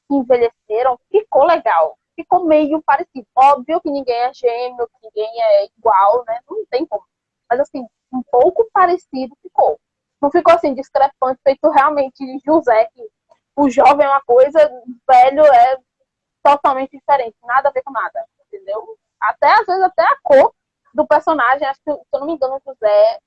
que envelheceram, ficou legal. Ficou meio parecido. Óbvio que ninguém é gêmeo, que ninguém é igual, né? Não tem como. Mas assim, um pouco parecido ficou. Não ficou assim, discrepante, feito realmente de José, que o jovem é uma coisa, o velho é totalmente diferente, nada a ver com nada, entendeu? Até, às vezes, até a cor do personagem, acho que, se eu não me engano, o José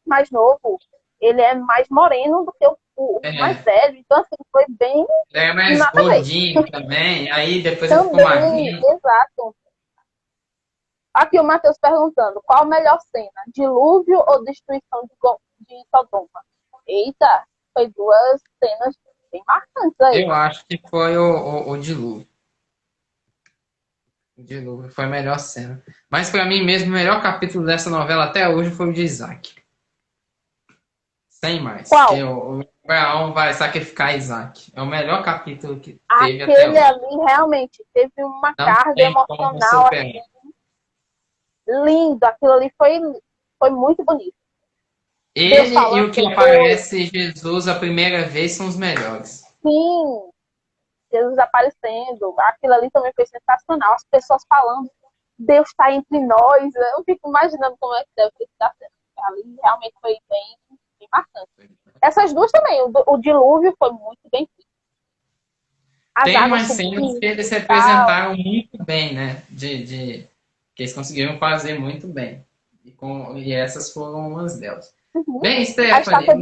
mais novo, ele é mais moreno do que o mais É, velho, então assim, foi bem ele é mais nada a ver. gordinho também, aí depois ele ficou Também, magrinho. exato. Aqui o Matheus perguntando, qual a melhor cena? Dilúvio ou destruição de Sodoma? Eita, foi duas cenas bem marcantes aí. Eu acho que foi o Dilúvio. O Dilúvio foi a melhor cena. Mas pra mim mesmo, o melhor capítulo dessa novela até hoje foi o de Isaac. Sem mais. Que Qual? o Abraão vai sacrificar Isaac. É o melhor capítulo que teve até Aquele hoje. ali realmente teve uma Não carga tem como emocional superar. assim, linda. Aquilo ali foi muito bonito. Deus Ele e falando o que depois, aparece Jesus a primeira vez são os melhores. sim, Jesus aparecendo. Aquilo ali também foi sensacional. As pessoas falando, Deus está entre nós. Eu fico imaginando como é que deve ter sido a cena. Ali realmente foi bem marcante. Essas duas também, o dilúvio foi muito bem feito. As Tem águas umas cenas subindo que eles e tal. representaram muito bem, né? Que eles conseguiram fazer muito bem. E essas foram umas delas. Uhum. Bem, A Stephanie, estátua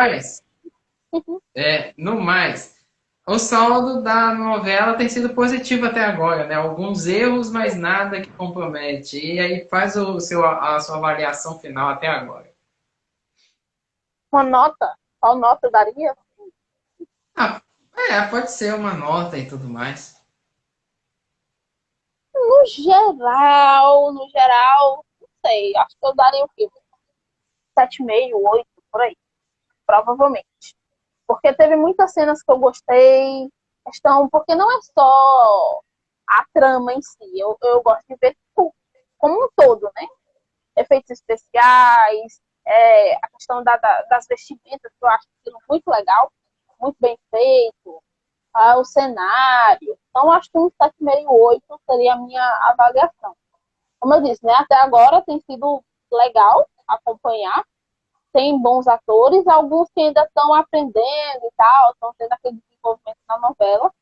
de sal. Uhum. no mais, o saldo da novela tem sido positivo até agora, né? Alguns erros, mas nada que compromete. E aí faz a sua avaliação final até agora. Uma nota. Qual nota eu daria? Ah, pode ser uma nota e tudo mais. No geral, não sei. Acho que eu daria o quê? 7,5, 8, por aí. Provavelmente. Porque teve muitas cenas que eu gostei. Porque não é só a trama em si. Eu gosto de ver tudo, como um todo, né? Efeitos especiais, a questão das vestimentas, que eu acho aquilo muito legal, muito bem feito, o cenário. Então, acho que um 7,5, 8 seria a minha avaliação. Como eu disse, né? Até agora tem sido legal acompanhar. Tem bons atores, alguns que ainda estão aprendendo e tal, estão tendo aquele desenvolvimento na novela.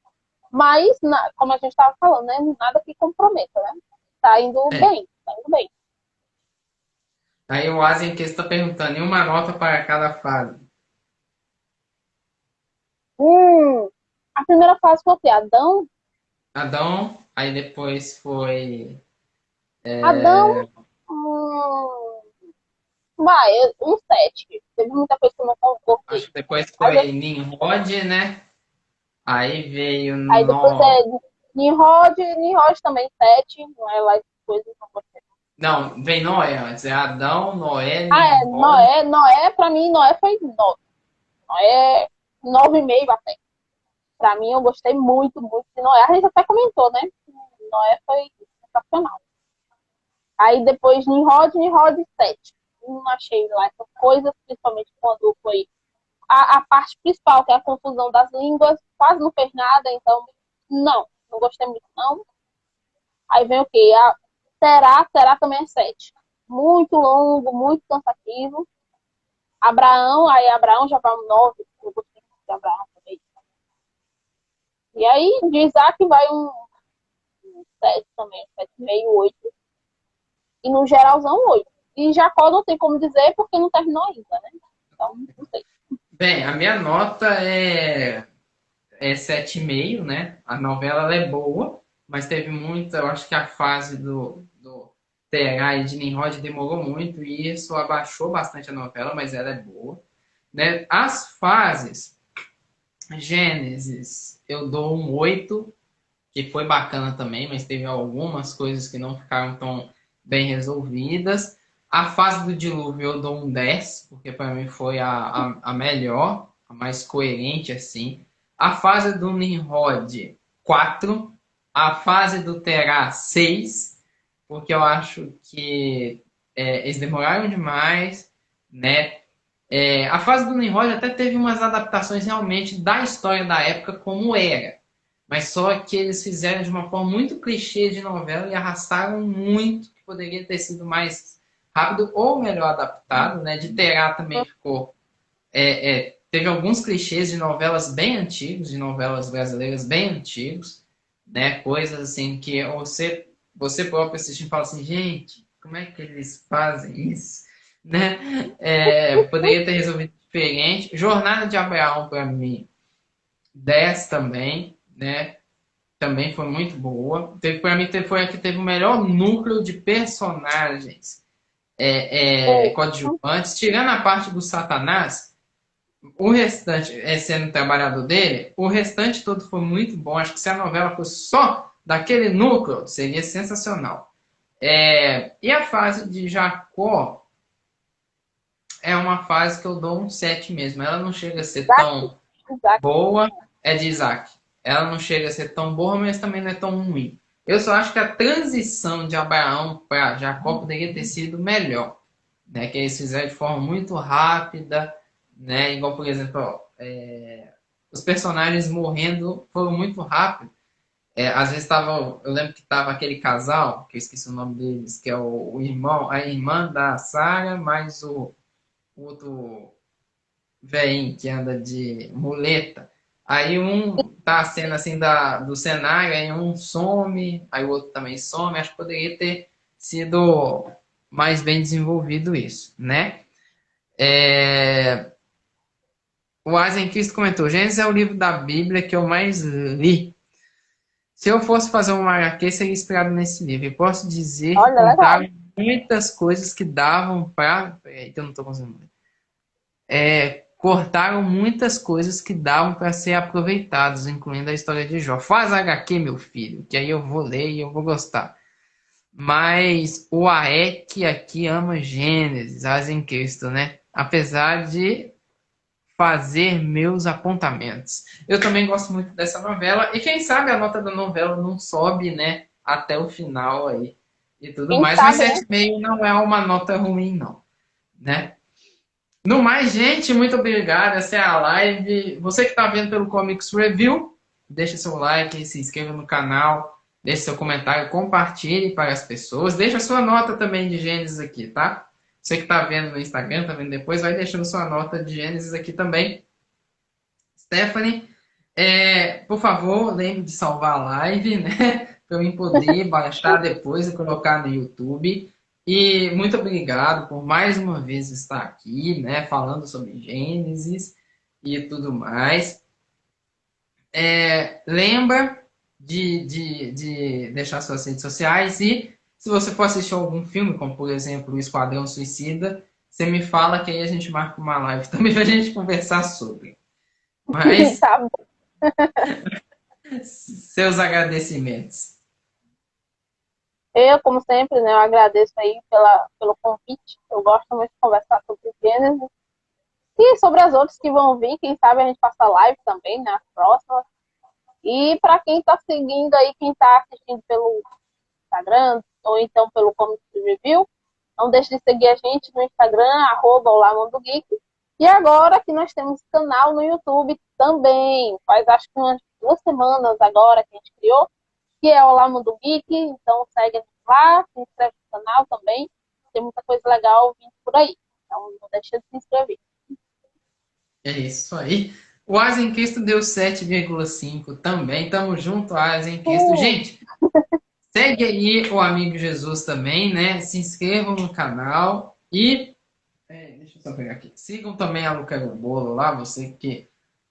Mas, como a gente estava falando, né? Nada que comprometa, né? Tá indo É. bem, tá indo bem. Aí o Asian que está perguntando, e uma nota para cada fase? Hum, a primeira fase foi o quê? Adão? Adão, aí depois foi. Adão, hum, um 7. Teve muita coisa que eu não concordei. Acho que depois Aí, foi Nimrod, né? Aí veio aí depois no. Nimrod também 7. Não é lá essas coisas, não gostei. Não, vem Noé antes. É Adão, Noé, Nimrod. Noé, pra mim, Noé foi 9. Noé, 9,5 até. Pra mim, eu gostei muito, muito de Noé. A gente até comentou, né? Noé foi sensacional. Aí depois Nimrod 7. Não achei lá essas coisas, principalmente quando foi a parte principal, que é a confusão das línguas, quase não fez nada, então não gostei muito não. Aí vem o quê? Terá também é 7. Muito longo, muito cansativo. Abraão já vai um 9, eu gostei muito de Abraão também. E aí de Isaac vai um 7 também, 7,5, 8. E no geralzão 8. E Jacó não tem como dizer porque não terminou ainda, né? Então, não sei. Bem, a minha nota é 7,5, né? A novela ela é boa, mas teve muita. Eu acho que a fase do Terá e de Nimrod demorou muito e isso abaixou bastante a novela, mas ela é boa. Né? As fases, Gênesis, eu dou um 8 que foi bacana também, mas teve algumas coisas que não ficaram tão bem resolvidas. A fase do dilúvio eu dou um 10 porque para mim foi a melhor, a mais coerente assim. A fase do Nimrod, 4. A fase do Terá, 6 porque eu acho que eles demoraram demais, né? A fase do Nimrod até teve umas adaptações realmente da história da época como era. Mas só que eles fizeram de uma forma muito clichê de novela e arrastaram muito, que poderia ter sido mais rápido ou melhor adaptado, né? De Terá também ficou. Teve alguns clichês de novelas bem antigos, de novelas brasileiras bem antigos, né? Coisas assim que você próprio assistindo e fala assim, gente, como é que eles fazem isso? Né? Poderia ter resolvido diferente. Jornada de Abraão, para mim, 10 também, né? Também foi muito boa. Para mim, foi a que teve o melhor núcleo de personagens coadjuvantes. Tirando a parte do Satanás, o restante, sendo o trabalhador dele, o restante todo foi muito bom. Acho que se a novela fosse só daquele núcleo, seria sensacional. E a fase de Jacó, é uma fase que eu dou um 7 mesmo. Ela não chega a ser Isaac, tão Isaac. boa, é de Isaac. Ela não chega a ser tão boa, mas também não é tão ruim. Eu só acho que a transição de Abraão para Jacó poderia ter sido melhor, né? Que eles fizeram de forma muito rápida, né? Igual, por exemplo, ó, os personagens morrendo foram muito rápido. Às vezes tava, eu lembro que tava aquele casal, que eu esqueci o nome deles, que é o irmão, a irmã da Sarah, mais o outro velhinho que anda de muleta. Aí um tá a cena assim do cenário, aí um some, aí o outro também some. Acho que poderia ter sido mais bem desenvolvido isso, né? É, O Cristo comentou: Gênesis é o livro da Bíblia que eu mais li. Se eu fosse fazer uma HQ, seria inspirado nesse livro. E posso dizer que Olha, legal. contaram muitas coisas que davam para. Peraí, que eu não estou conseguindo. Cortaram muitas coisas que davam para ser aproveitadas, incluindo a história de Jó. Faz HQ, meu filho, que aí eu vou ler e eu vou gostar. Mas o AEC aqui ama Gênesis, Cristo, né? Apesar de fazer meus apontamentos. Eu também gosto muito dessa novela, e quem sabe a nota da novela não sobe, né, até o final aí e tudo Quem mais, mas sabe, né? 7,5 não é uma nota ruim, não, né? No mais, gente, muito obrigado. Essa é a live. Você que está vendo pelo Comics Review, deixa seu like, se inscreva no canal, deixe seu comentário, compartilhe para as pessoas. Deixa sua nota também de Gênesis aqui, tá? Você que está vendo no Instagram, está vendo depois, vai deixando sua nota de Gênesis aqui também. Stephanie, por favor, lembre de salvar a live, né? Para eu poder baixar depois e colocar no YouTube. E muito obrigado por mais uma vez estar aqui, né? Falando sobre Gênesis e tudo mais. Lembra de deixar suas redes sociais e se você for assistir algum filme, como por exemplo o Esquadrão Suicida, você me fala que aí a gente marca uma live também para a gente conversar sobre. Mas Tá bom. seus agradecimentos. Eu, como sempre, né, eu agradeço aí pelo convite. Eu gosto muito de conversar sobre Gênesis e sobre as outras que vão vir. Quem sabe a gente faça live também, né, as próximas. E para quem está seguindo aí, quem está assistindo pelo Instagram ou então pelo Comics Review, não deixe de seguir a gente no Instagram, @olamandogeek. E agora que nós temos canal no YouTube também. Faz acho que umas 2 semanas agora que a gente criou, que é Olá Mundo Geek. Então segue a gente lá, se inscreve no canal também. Tem muita coisa legal vindo por aí. Então não deixe de se inscrever. É isso aí. O Cristo deu 7,5 também. Tamo junto, Cristo. Uh, Gente, segue aí o Amigo Jesus também, né? Se inscrevam no canal e. Deixa eu só pegar aqui. Sigam também a Luca do Bolo lá, você que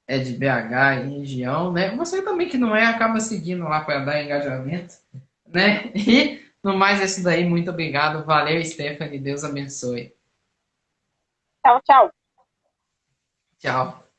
é de BH e região, né? Você também que não é, acaba seguindo lá para dar engajamento, né? E no mais é isso daí. Muito obrigado. Valeu, Stephanie. Deus abençoe. tchau, tchau. Tchau.